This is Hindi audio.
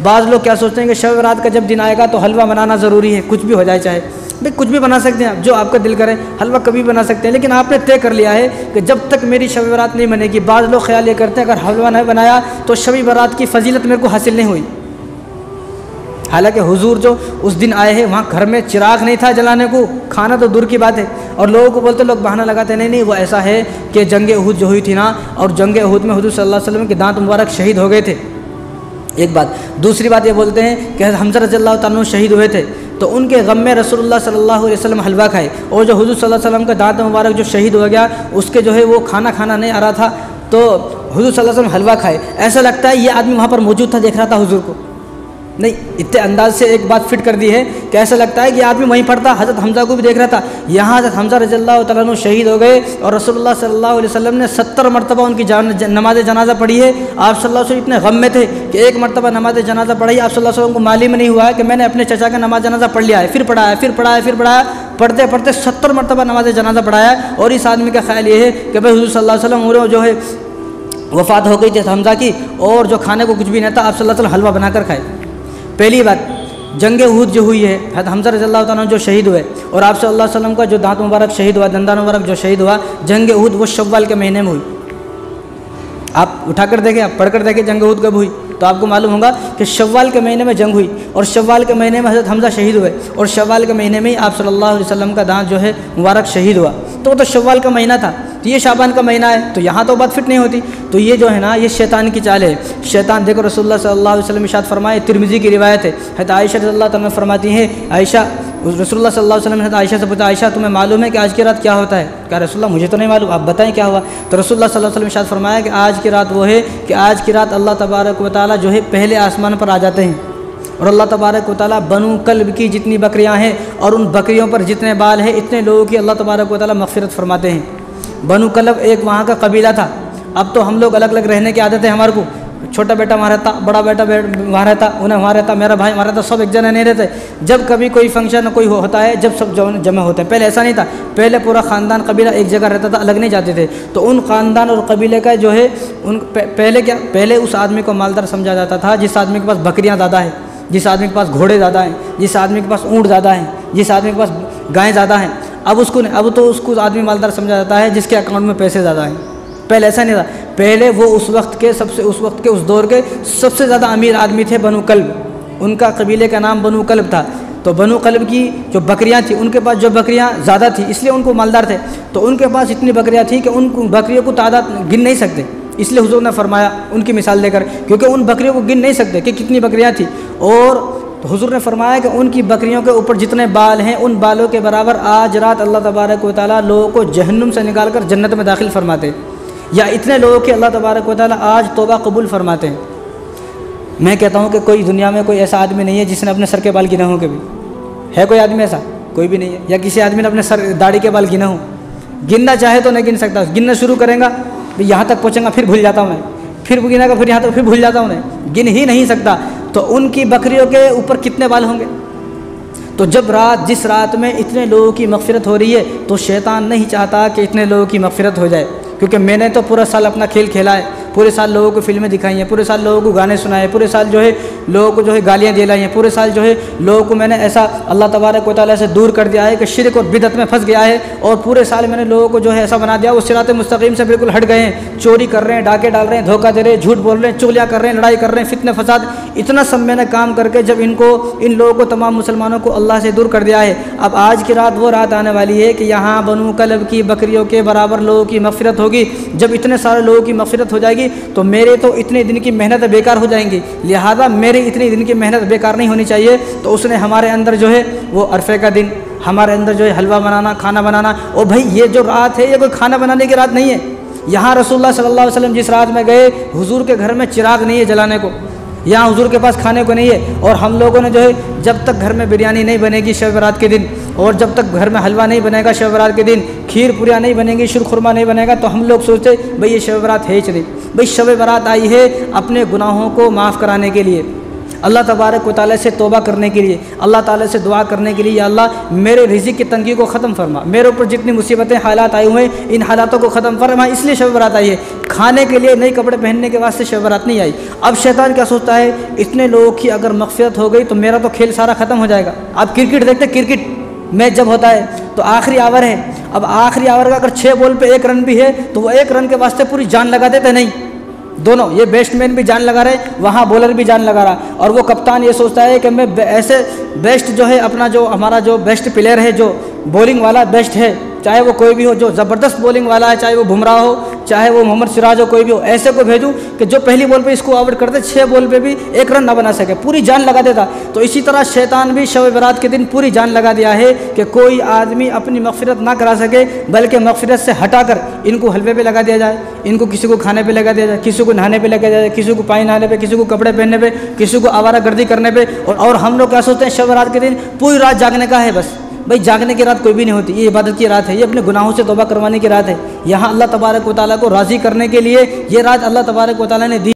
बाज़ लोग क्या सोचते हैं कि शब बारात का जब दिन आएगा तो हलवा बनाना ज़रूरी है, कुछ भी हो जाए चाहे। भाई कुछ भी बना सकते हैं आप, जो आपका दिल करे, हलवा कभी बना सकते हैं, लेकिन आपने तय कर लिया है कि जब तक मेरी शब बारात नहीं बनेगी। बाज़ लोग ख्याल ये करते हैं अगर हलवा नहीं बनाया तो शब बारात की फजीलत मेरे को हासिल नहीं हुई। हालांकि हुजूर जो उस दिन आए हैं वहाँ घर में चिराग नहीं था जलाने को, खाना तो दूर की बात है। और लोगों को बोलते, लोग बहाना लगाते नहीं वो ऐसा है कि जंग उहद जो हुई थी ना, और जंग उहद में हुजूर सल्लल्लाहु अलैहि वसल्लम के दांत मुबारक शहीद हो गए थे, एक बात। दूसरी बात ये बोलते हैं कि हमज़ा रज़ियल्लाहु तआला अन्हु शहीद हुए थे तो उनके गम में रसूलुल्लाह सल्लल्लाहु अलैहि वसल्लम हलवा खाए, और जो हुजूर सल्लल्लाहु अलैहि वसल्लम का दांत मुबारक जो शहीद हो गया उसके जो है वो खाना नहीं आ रहा था, तो हुजूर सल्लल्लाहु अलैहि वसल्लम हलवा खाए। ऐसा लगता है ये आदमी वहाँ पर मौजूद था, देख रहा था हुजूर को। नहीं, इतने अंदाज से एक बात फिट कर दी है कि ऐसा लगता है कि आदमी वहीं पर था, हज़रत हमज़ा को भी देख रहा था। यहाँ हज़रत हमज़ा रज़ियल्लाहु तआला अन्हु शहीद हो गए और रसूलुल्लाह सल्लल्लाहु अलैहि वसल्लम ने 70 मरतबा उनकी नमाज जनाजा पढ़ी है। आप सल्लल्लाहु अलैहि वसल्लम इतने गम में थे कि एक मरतबा नमाज जनाजा पढ़ी, आप सल्लल्लाहु अलैहि वसल्लम को मालूम नहीं हुआ है कि मैंने अपने चचा का नमाज जनाजा पढ़ लिया है, फिर पढ़ाया, पढ़ते पढ़ते 70 मरतबा नमाज जनाजा पढ़ाया। और इस आदमी का ख्याल ये है कि भाई हुजूर सल्लल्लाहु अलैहि वसल्लम जो है वफ़ात हो गई थी हमज़ा की, और जो खाने को कुछ भी नहीं था, आप सल्लल्लाहु अलैहि वसल्लम हलवा बनाकर खाए। पहली बात, जंग उहद जो हुई है, हमज़ा रज़ियल्लाहु तआला अन्हु जो शहीद हुए और आप सल्लल्लाहु अलैहि वसल्लम का जो दांत मुबारक शहीद हुआ, दंदान मुबारक जो शहीद हुआ, जंग उहद वो शव्वाल के महीने में हुई। आप उठा कर देखें, आप पढ़ कर देखें जंग उहद कब हुई, तो आपको मालूम होगा कि शव्वाल के महीने में जंग हुई और शव्वाल के महीने में हज़रत हमज़ा शहीद हुए और शव्वाल के महीने में ही आप सल्लल्लाहु अलैहि वसल्लम का दांत जो है मुबारक शहीद हुआ। तो वो तो शव्वाल का महीना था, तो ये शाबान का महीना है, तो यहाँ तो बात फिट नहीं होती। तो ये जो है ना, ये शैतान की चाल है। शैतान देखो, रसूलुल्लाह सल्लल्लाहु अलैहि वसल्लम इरशाद फरमाए, तिरमिज़ी की रिवायत है, हज़रत आयशा रज़ियल्लाहु तआला फरमाती हैं, आयशा रसूलुल्लाह सल्लल्लाहु अलैहि वसल्लम ने आयशा से पूछा, आयशा तुम्हें मालूम है कि आज की रात क्या होता है? क्या रसूलुल्लाह मुझे तो नहीं मालूम, आप बताएं क्या हुआ। तो रसूलुल्लाह सल्लल्लाहु अलैहि वसल्लम इरशाद फरमाया कि आज की रात वो है कि आज की रात अल्लाह तबारक व तआला जो है पहले आसमान पर आ जाते हैं और अल्लाह तबारक व तआला बनु कल्ब की जितनी बकरियाँ हैं और उन बकरियों पर जितने बाल हैं, इतने लोगों की अल्लाह तबारक व तआला मग़फ़िरत फरमाते हैं। बनु कल्ब एक वहाँ का कबीला था। अब तो हम लोग अलग अलग रहने की आदत है हमारे को, छोटा बेटा वहाँ रहता, बड़ा बेटा वहाँ रहता, उन्हें वहाँ रहता, मेरा भाई वहाँ रहता, सब एक जगह नहीं रहते। जब कभी कोई फंक्शन कोई होता है, जब सब जमा होते हैं। पहले ऐसा नहीं था, पहले पूरा ख़ानदान कबीला एक जगह रहता था, अलग नहीं जाते थे। तो उन ख़ानदान और कबीले का जो है पहले उस आदमी को मालदार समझा जाता था जिस आदमी के पास बकरियाँ ज़्यादा हैं, जिस आदमी के पास घोड़े ज़्यादा हैं, जिस आदमी के पास ऊँट ज़्यादा हैं, जिस आदमी के पास गायें ज़्यादा हैं। अब तो उसको आदमी मालदार समझा जाता है जिसके अकाउंट में पैसे ज़्यादा हैं। पहले ऐसा नहीं था, पहले वो उस वक्त के उस दौर के सबसे ज़्यादा अमीर आदमी थे बनु कल्ब। उनका कबीले का नाम बनु कल्ब था। तो बनु कल्ब की जो बकरियां थी, उनके पास जो बकरियां ज़्यादा थी इसलिए उनको मालदार थे। तो उनके पास इतनी बकरियां थी कि उन बकरियों को तादाद गिन नहीं सकते। इसलिए हुजूर ने फरमाया उनकी मिसाल देकर, क्योंकि उन बकरियों को गिन नहीं सकते कि कितनी बकरियाँ थी। और तो हुजूर ने फरमाया कि उनकी बकरियों के ऊपर जितने बाल हैं उन बालों के बराबर आज रात अल्लाह तबारक व तआला लोगों को जहन्नुम से निकाल कर जन्नत में दाखिल फरमाते, या इतने लोगों की अल्लाह तबारक व तआला आज तौबा कबूल फरमाते हैं। मैं कहता हूँ कि कोई दुनिया में कोई ऐसा आदमी नहीं है जिसने अपने सर के बाल गिने हों। कभी है कोई आदमी ऐसा? कोई भी नहीं है। या किसी आदमी ने अपने सर दाढ़ी के बाल गिने हों? गिनना चाहे तो नहीं गिन सकता। गिनना शुरू करेगा, यहाँ तक पहुँचेगा, फिर भूल जाता हूँ मैं, फिर गिनेगा, फिर यहाँ तक, फिर भूल जाता हूँ मैं, गिन ही नहीं सकता। तो उनकी बकरियों के ऊपर कितने बाल होंगे? तो जिस रात में इतने लोगों की मग़फ़िरत हो रही है, तो शैतान नहीं चाहता कि इतने लोगों की मग़फ़िरत हो जाए। क्योंकि मैंने तो पूरा साल अपना खेल खेला है, पूरे साल लोगों को फिल्में दिखाई हैं, पूरे साल लोगों को गाने सुनाए, पूरे साल जो है लोगों को जो है गालियाँ दिलाई हैं, पूरे साल जो है लोगों को मैंने ऐसा अल्लाह तबारक व तआला से दूर कर दिया है कि शिरक और बिदअत में फंस गया है। और पूरे साल मैंने लोगों को जो है ऐसा बना दिया वो सिरात मुस्तकीम से बिल्कुल हट गए हैं, चोरी कर रहे हैं, डाके डाल रहे हैं, धोखा दे रहे हैं, झूठ बोल रहे हैं, चुगलियाँ कर रहे हैं, लड़ाई कर रहे हैं, फितने फसाद, इतना सब मैंने काम करके जब इन लोगों को तमाम मुसलमानों को अल्लाह से दूर कर दिया है। अब आज की रात वो रात आने वाली है कि यहाँ बनु कल्ब की बकरियों के बराबर लोगों की मग़फ़िरत होगी। जब इतने सारे लोगों की मग़फ़िरत हो जाएगी तो मेरे तो इतने दिन की मेहनत बेकार हो जाएंगी, लिहाजा मेरे इतने दिन की मेहनत बेकार नहीं होनी चाहिए। तो उसने हमारे अंदर जो है वो अरफे का दिन, हमारे अंदर जो है हलवा बनाना, खाना बनाना। और भाई ये जो रात है ये कोई खाना बनाने की रात नहीं है। यहाँ रसूलुल्लाह सल्लल्लाहु अलैहि वसल्लम जिस रात में गए, हुजूर के घर में चिराग नहीं है जलाने को, यहाँ हुजूर के पास खाने को नहीं है। और हम लोगों ने जो है जब तक घर में बिरयानी नहीं बनेगी शब बारात के दिन, और जब तक घर में हलवा नहीं बनेगा शब बारात के दिन, खीर पूरियाँ नहीं बनेगी, शीरखुरमा नहीं बनेगा, तो हम लोग सोचते भाई ये शब बारात है ही नहीं। भाई शब बारात आई है अपने गुनाहों को माफ़ कराने के लिए, अल्लाह तबारक व तआला से तौबा करने के लिए, अल्लाह ताला से दुआ करने के लिए, या अल्लाह मेरे रिज़्क़ की तंगी को ख़त्म फरमा, मेरे ऊपर जितनी मुसीबतें हालात आए हुए हैं इन हालातों को ख़त्म फरमा। इसलिए शब बारात आई है, खाने के लिए नए कपड़े पहनने के वास्ते शब बारात नहीं आई। अब शैतान क्या सोचता है, इतने लोगों की अगर मग़फ़िरत हो गई तो मेरा तो खेल सारा ख़त्म हो जाएगा। आप क्रिकेट देखते, क्रिकेट मैच जब होता है तो आखिरी ओवर है, अब आखिरी ओवर का अगर 6 बॉल पे 1 रन भी है तो वो 1 रन के वास्ते पूरी जान लगा देते नहीं, दोनों, ये बैट्समैन भी जान लगा रहे, वहाँ बॉलर भी जान लगा रहा, और वो कप्तान ये सोचता है कि मैं ऐसे बेस्ट जो है अपना जो हमारा जो बेस्ट प्लेयर है, जो बॉलिंग वाला बेस्ट है, चाहे वो कोई भी हो, जो ज़बरदस्त बॉलिंग वाला है, चाहे वो बुमराह हो, चाहे वो मोहम्मद सिराज हो, कोई भी हो, ऐसे को भेजूं कि जो पहली बॉल पे इसको आउट कर दे, 6 बॉल पे भी 1 रन ना बना सके, पूरी जान लगा देता। तो इसी तरह शैतान भी शब बारात के दिन पूरी जान लगा दिया है कि कोई आदमी अपनी मग़फ़िरत ना करा सके, बल्कि मग़फ़िरत से हटाकर इनको हलवे पे लगा दिया जाए, इनको किसी को खाने पे लगा दिया जाए, किसी को नहाने पे लगा दिया जाए, किसी को पानी नहाने पे, किसी को कपड़े पहनने पे, किसी को आवारागर्दी करने पे। और हम लोग क्या सोचते हैं, शब बारात के दिन पूरी रात जागने का है बस। भाई जागने की रात कोई भी नहीं होती, ये इबादत की रात है, ये अपने गुनाहों से तौबा करवाने की रात है। यहाँ अल्लाह तबारक व तआला को राज़ी करने के लिए ये रात अल्लाह तबारक व तआला ने दी।